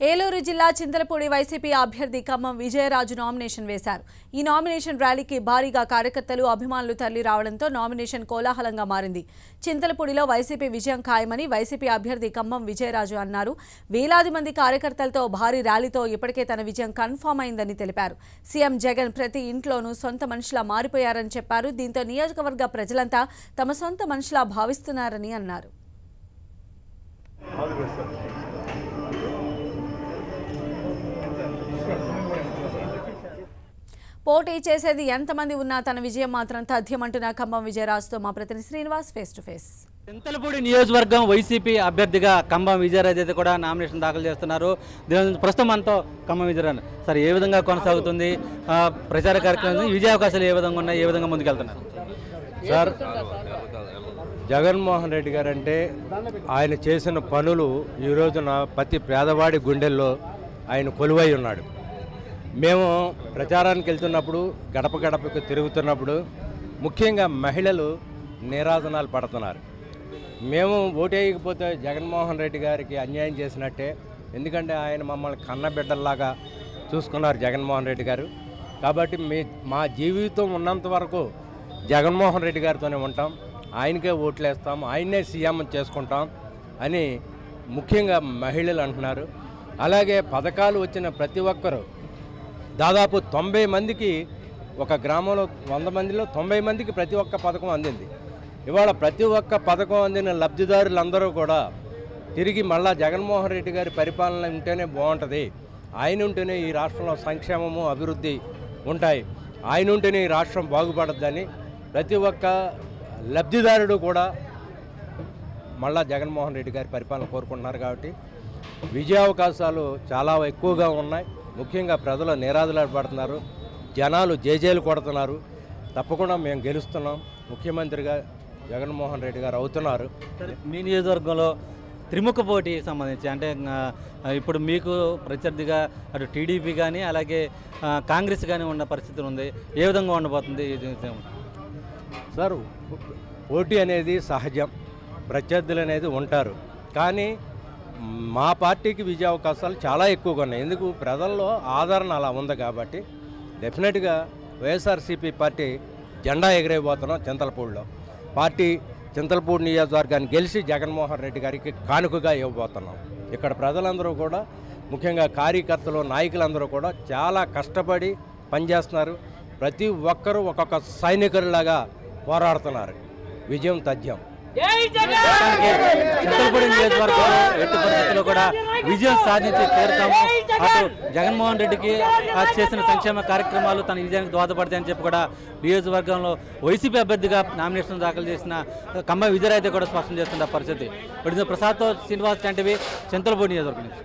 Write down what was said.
ఏలూరు జిల్లా చింతలపూడి వైసీపీ అభ్యర్థి ఖమ్మం విజయరాజు నామినేషన్ వేశారు. ఈ నామినేషన్ ర్యాలీకి భారీగా కార్యకర్తలు, అభిమానులు తరలి రావడంతో నామినేషన్ కోలాహలంగా మారింది. చింతలపూడిలో వైసీపీ విజయం ఖాయమని వైసీపీ అభ్యర్థి ఖమ్మం విజయరాజు అన్నారు. వేలాది మంది కార్యకర్తలతో భారీ ర్యాలీతో ఇప్పటికే తన విజయం కన్ఫర్మ్ అయిందని తెలిపారు. సీఎం జగన్ ప్రతి ఇంట్లోనూ సొంత మనుషులా మారిపోయారని చెప్పారు. దీంతో నియోజకవర్గ ప్రజలంతా తమ సొంత మనుషులా భావిస్తున్నారని అన్నారు. పోటీ చేసేది ఎంతమంది ఉన్నా తన విజయం మాత్రం తథ్యమంటున్న ఖమ్మం విజయరాజుతో మా ప్రతినిధి Srinivas face to face. Chintalapudi నియోజకవర్గం వైసీపీ అభ్యర్థిగా ఖమ్మం విజయరాజు అయితే కూడా నామినేషన్ దాఖలు చేస్తున్నారు. ప్రస్తుతం మనతో ఖమ్మం విజయరాజు సార్ ఏ విధంగా కొనసాగుతుంది ప్రచార కార్యక్రమం, విజయ అవకాశాలు ఏ విధంగా ఉన్నాయి, ఏ విధంగా ముందుకెళ్తున్నారు సార్? జగన్మోహన్ రెడ్డి గారు అంటే ఆయన చేసిన పనులు ఈ రోజున ప్రతి పేదవాడి గుండెల్లో ఆయన కొలువై ఉన్నాడు. మేము ప్రచారానికి వెళ్తున్నప్పుడు గడప గడపకు తిరుగుతున్నప్పుడు ముఖ్యంగా మహిళలు నీరాజనాలు పడుతున్నారు. మేము ఓటేయకపోతే జగన్మోహన్ రెడ్డి గారికి అన్యాయం చేసినట్టే, ఎందుకంటే ఆయన మమ్మల్ని కన్నబిడ్డల్లాగా చూసుకున్నారు జగన్మోహన్ రెడ్డి గారు. కాబట్టి మా జీవితం ఉన్నంత వరకు జగన్మోహన్ రెడ్డి గారితోనే ఉంటాం, ఆయనకే ఓట్లేస్తాం, ఆయన్నే సీఎం చేసుకుంటాం అని ముఖ్యంగా మహిళలు అంటున్నారు. అలాగే పథకాలు వచ్చిన ప్రతి ఒక్కరూ దాదాపు 90 మందికి, ఒక గ్రామంలో 100 మందిలో 90 మందికి ప్రతి ఒక్క పథకం అందింది. ఇవాళ ప్రతి ఒక్క పథకం అందిన లబ్ధిదారులందరూ కూడా తిరిగి మళ్ళా జగన్మోహన్ రెడ్డి గారి పరిపాలన ఉంటేనే బాగుంటుంది, ఆయన ఉంటేనే ఈ రాష్ట్రంలో సంక్షేమము అభివృద్ధి ఉంటాయి, ఆయన ఉంటేనే ఈ రాష్ట్రం బాగుపడద్దని ప్రతి ఒక్క లబ్ధిదారుడు కూడా మళ్ళా జగన్మోహన్ రెడ్డి గారి పరిపాలన కోరుకుంటున్నారు. కాబట్టి విజయావకాశాలు చాలా ఎక్కువగా ఉన్నాయి. ముఖ్యంగా ప్రజలు నిరాదలాడబడుతున్నారు, జనాలు జేజేలు కొడుతున్నారు. తప్పకుండా మేము గెలుస్తున్నాం, ముఖ్యమంత్రిగా జగన్మోహన్ రెడ్డి గారు అవుతున్నారు. మీ నియోజకవర్గంలో త్రిముఖ పోటీ సంబంధించి అంటే ఇప్పుడు మీకు ప్రత్యర్థిగా అటు టీడీపీ కానీ అలాగే కాంగ్రెస్ కానీ ఉన్న పరిస్థితి ఉంది, ఏ విధంగా ఉండబోతుంది సార్? పోటీ అనేది సహజం, ప్రత్యర్థులు అనేది ఉంటారు, కానీ మా పార్టీకి విజయ అవకాశాలు చాలా ఎక్కువగా ఉన్నాయి. ఎందుకు? ప్రజల్లో ఆదరణ అలా ఉంది కాబట్టి డెఫినెట్గా వైఎస్ఆర్సీపీ పార్టీ జెండా ఎగిరైపోతున్నాం. చింతలపూడిలో పార్టీ చింతలపూడి నియోజకవర్గాన్ని గెలిచి జగన్మోహన్ రెడ్డి గారికి కానుకగా ఇవ్వబోతున్నాం. ఇక్కడ ప్రజలందరూ కూడా, ముఖ్యంగా కార్యకర్తలు, నాయకులందరూ కూడా చాలా కష్టపడి పనిచేస్తున్నారు. ప్రతి ఒక్కరూ ఒక్కొక్క సైనికుడిలాగా పోరాడుతున్నారు. విజయం తథ్యం. చింతలపూడి నియోజకవర్గంలో ఎట్టి పరిస్థితుల్లో కూడా విజయం సాధించి తీరుతాము. అటు జగన్మోహన్ రెడ్డికి చేసిన సంక్షేమ కార్యక్రమాలు తన విజయానికి దోహదపడతాయని చెప్పి కూడా నియోజకవర్గంలో వైసీపీ అభ్యర్థిగా నామినేషన్ దాఖలు చేసిన ఖమ్మం విజయరాజు కూడా స్పష్టం చేస్తున్న పరిస్థితి. ప్రసాద్తో శ్రీనివాస్ టీవీ, చింతలపూడి నియోజకవర్గం నుంచి.